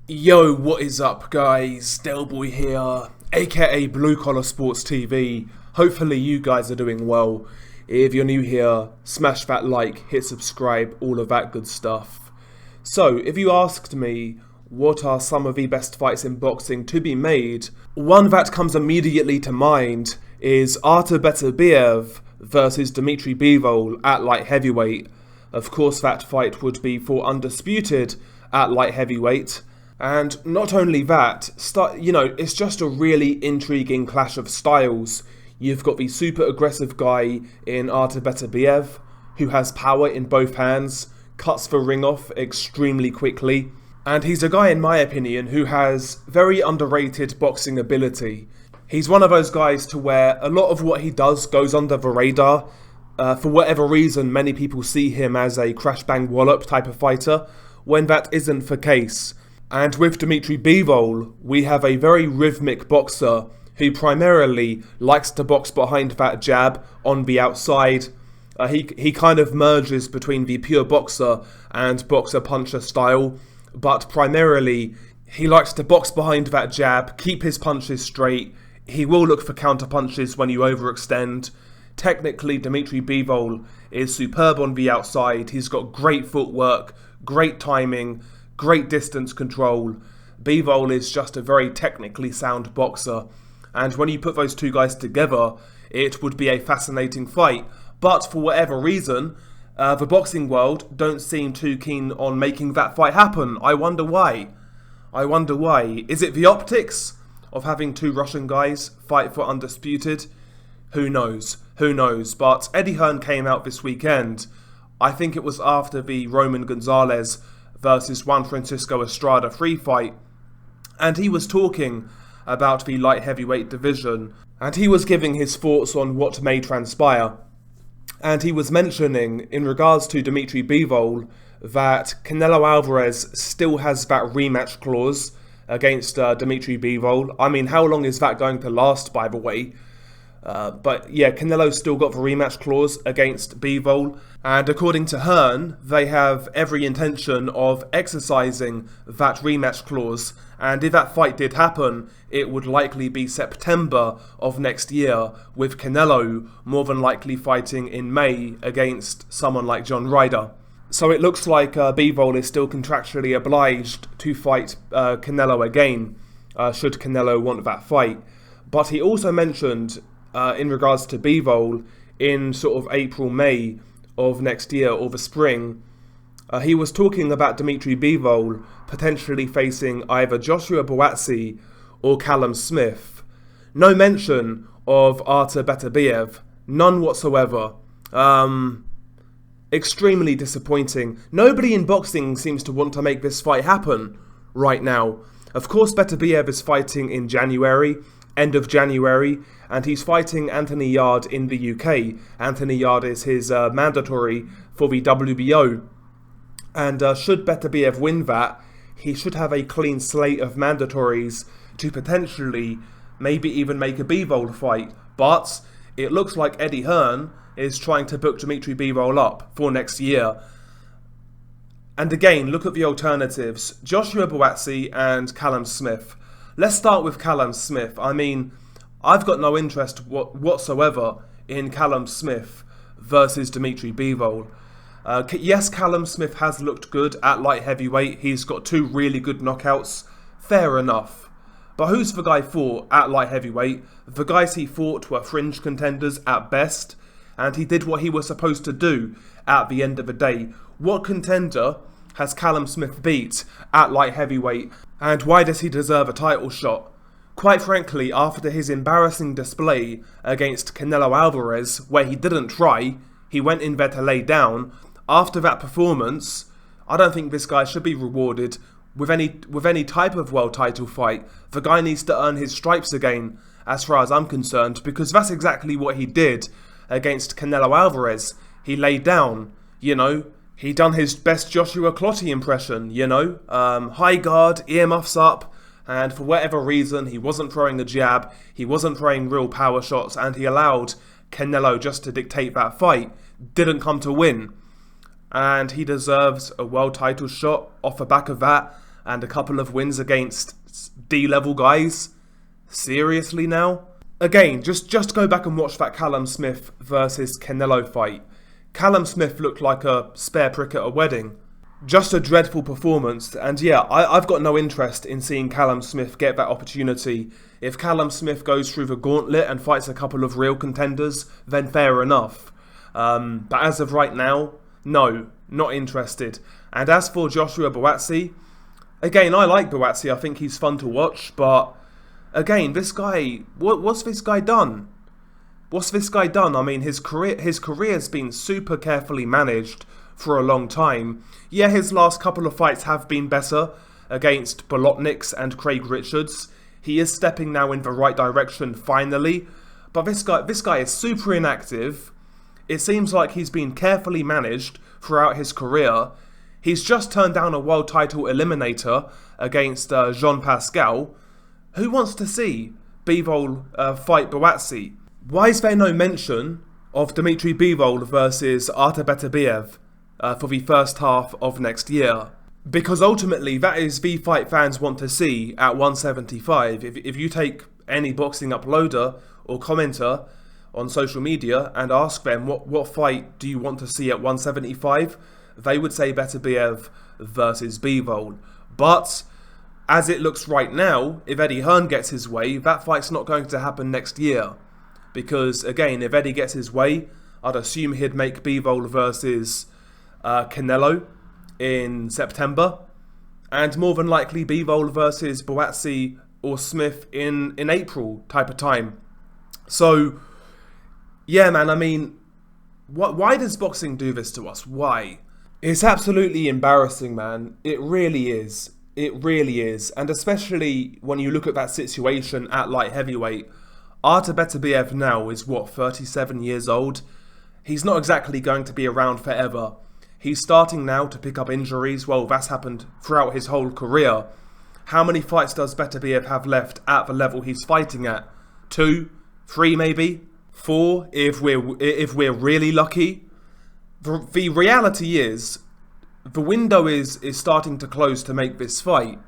Yo, what is up guys? Delboy here, aka Blue Collar Sports TV. Hopefully you guys are doing well. If you're new here, smash that like, hit subscribe, all of that good stuff. So, if you asked me what are some of the best fights in boxing to be made, one that comes immediately to mind is Artur Beterbiev versus Dmitry Bivol at light heavyweight. Of course that fight would be for Undisputed at light heavyweight. And not only that, it's just a really intriguing clash of styles. You've got the super aggressive guy in Artur Beterbiev, who has power in both hands, cuts the ring off extremely quickly. And he's a guy, in my opinion, who has very underrated boxing ability. He's one of those guys to where a lot of what he does goes under the radar. For whatever reason, many people see him as a crash bang wallop type of fighter, when that isn't the case. And with Dmitry Bivol, we have a very rhythmic boxer who primarily likes to box behind that jab on the outside. He kind of merges between the pure boxer and boxer-puncher style, but primarily he likes to box behind that jab, keep his punches straight. He will look for counter punches when you overextend. Technically, Dmitry Bivol is superb on the outside. He's got great footwork, great timing, great distance control. Bivol is just a very technically sound boxer, and when you put those two guys together, it would be a fascinating fight. But for whatever reason, the boxing world don't seem too keen on making that fight happen. I wonder why. Is it the optics of having two Russian guys fight for Undisputed? Who knows? But Eddie Hearn came out this weekend. I think it was after the Roman Gonzalez versus Juan Francisco Estrada free fight, and he was talking about the light heavyweight division, and he was giving his thoughts on what may transpire. And he was mentioning, in regards to Dmitry Bivol, that Canelo Alvarez still has that rematch clause against Dmitry Bivol. I mean, how long is that going to last, by the way? But yeah, Canelo's still got the rematch clause against Bivol, and according to Hearn, they have every intention of exercising that rematch clause, and if that fight did happen, it would likely be September of next year, with Canelo more than likely fighting in May against someone like John Ryder. So it looks like Bivol is still contractually obliged to fight Canelo again, should Canelo want that fight. But he also mentioned, in regards to Bivol, in sort of April, May of next year, or the spring, he was talking about Dmitry Bivol potentially facing either Joshua Buatsi or Callum Smith. No mention of Artur Beterbiev, none whatsoever. Extremely disappointing. Nobody in boxing seems to want to make this fight happen right now. Of course, Beterbiev is fighting in January, end of January, and he's fighting Anthony Yarde in the UK. Anthony Yarde is his mandatory for the WBO. And should Beterbiev win that, he should have a clean slate of mandatories to potentially maybe even make a Bivol fight. But it looks like Eddie Hearn is trying to book Dmitry Bivol up for next year. And again, look at the alternatives: Joshua Buatsi and Callum Smith. Let's start with Callum Smith. I mean, I've got no interest whatsoever in Callum Smith versus Dmitry Bivol. Yes, Callum Smith has looked good at light heavyweight. He's got two really good knockouts. Fair enough. But who's the guy for at light heavyweight? The guys he fought were fringe contenders at best, and he did what he was supposed to do at the end of the day. What contender has Callum Smith beat at light heavyweight, and why does he deserve a title shot? Quite frankly, after his embarrassing display against Canelo Alvarez, where he didn't try, he went in there to lay down, after that performance, I don't think this guy should be rewarded with any type of world title fight. The guy needs to earn his stripes again, as far as I'm concerned, because that's exactly what he did against Canelo Alvarez. He laid down, he done his best Joshua Clottey impression, high guard, earmuffs up, and for whatever reason, he wasn't throwing a jab, he wasn't throwing real power shots, and he allowed Canelo just to dictate that fight. Didn't come to win. And he deserves a world title shot off the back of that. and a couple of wins against D-level guys. Seriously now? Again, just go back and watch that Callum Smith versus Canelo fight. Callum Smith looked like a spare prick at a wedding. Just a dreadful performance, and yeah, I've got no interest in seeing Callum Smith get that opportunity. If Callum Smith goes through the gauntlet and fights a couple of real contenders, then fair enough. But as of right now, no, not interested. And as for Joshua Buatsi, again, I like Buatsi, I think he's fun to watch, but again, this guy, what's this guy done? What's this guy done? I mean, his career's been super carefully managed for a long time. Yeah, his last couple of fights have been better against Bolotniks and Craig Richards. He is stepping now in the right direction finally. But this guy is super inactive. It seems like he's been carefully managed throughout his career. He's just turned down a world title eliminator against Jean Pascal. Who wants to see Bivol fight Buatsi? Why is there no mention of Dmitry Bivol versus Artur Beterbiev for the first half of next year? Because ultimately that is the fight fans want to see at 175. If you take any boxing uploader or commenter on social media and ask them what fight do you want to see at 175, they would say Beterbiev versus Bivol. But as it looks right now, if Eddie Hearn gets his way, that fight's not going to happen next year. Because again, if Eddie gets his way, I'd assume he'd make Bivol versus Canelo in September, and more than likely Bivol versus Buatsi or Smith in April type of time. So yeah, man, I mean, why does boxing do this to us? Why? It's absolutely embarrassing, man. It really is. It really is. And especially when you look at that situation at light heavyweight, Artur Beterbiev now is, 37 years old? He's not exactly going to be around forever. He's starting now to pick up injuries. Well, that's happened throughout his whole career. How many fights does Beterbiev have left at the level he's fighting at? 2? 3 maybe? 4 if we're really lucky? The reality is, the window is starting to close to make this fight.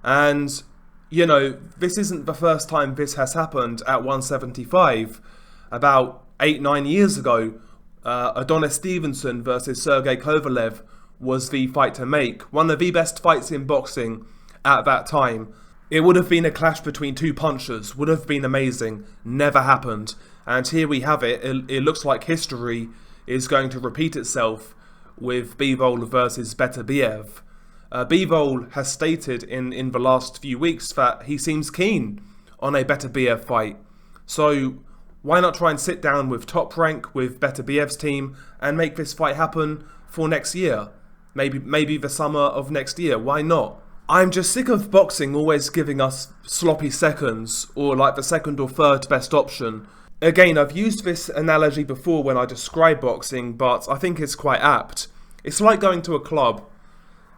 And you know, this isn't the first time this has happened at 175. About 8-9 years ago, Adonis Stevenson versus Sergey Kovalev was the fight to make. One of the best fights in boxing at that time. It would have been a clash between two punchers. Would have been amazing. Never happened. And here we have it. It looks like history is going to repeat itself with Bivol versus Beterbiev. Bivol has stated in the last few weeks that he seems keen on a Beterbiev fight. So why not try and sit down with Top Rank, with Beterbiev's team, and make this fight happen for next year? Maybe the summer of next year. Why not? I'm just sick of boxing always giving us sloppy seconds, or like the second or third best option. Again, I've used this analogy before when I describe boxing, but I think it's quite apt. It's like going to a club,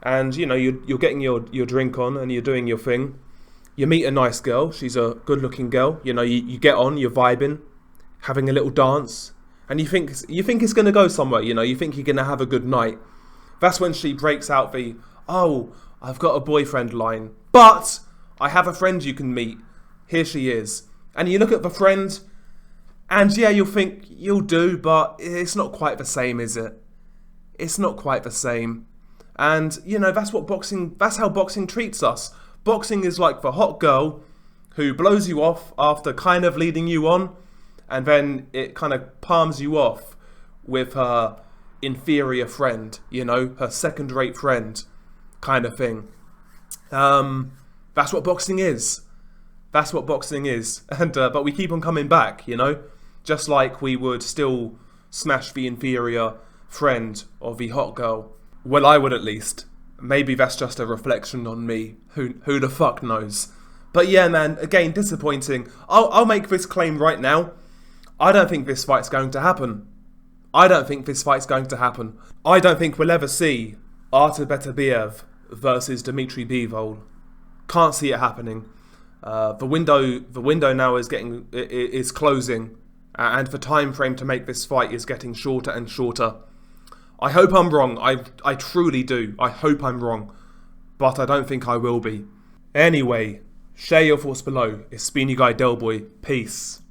and you know, you're getting your drink on and you're doing your thing. You meet a nice girl, she's a good looking girl, you know, you get on, you're vibing, having a little dance, and you think it's going to go somewhere, you know, you think you're going to have a good night. That's when she breaks out the, "Oh, I've got a boyfriend" line. "But I have a friend you can meet. Here she is." And you look at the friend, and yeah, you'll think you'll do, but it's not quite the same, is it? It's not quite the same. And, you know, that's how boxing treats us. Boxing is like the hot girl who blows you off after kind of leading you on, and then it kind of palms you off with her inferior friend, you know, her second-rate friend kind of thing. That's what boxing is. That's what boxing is. And but we keep on coming back, you know, just like we would still smash the inferior friend or the hot girl. Well, I would at least. Maybe that's just a reflection on me. Who the fuck knows? But yeah, man, again, disappointing. I'll make this claim right now. I don't think this fight's going to happen. I don't think this fight's going to happen. I don't think we'll ever see Artur Beterbiev versus Dmitry Bivol. Can't see it happening. The window now is closing, and the time frame to make this fight is getting shorter and shorter. I hope I'm wrong. I truly do. I hope I'm wrong. but I don't think I will be. Anyway, share your thoughts below. It's been your guy Delboy. Peace.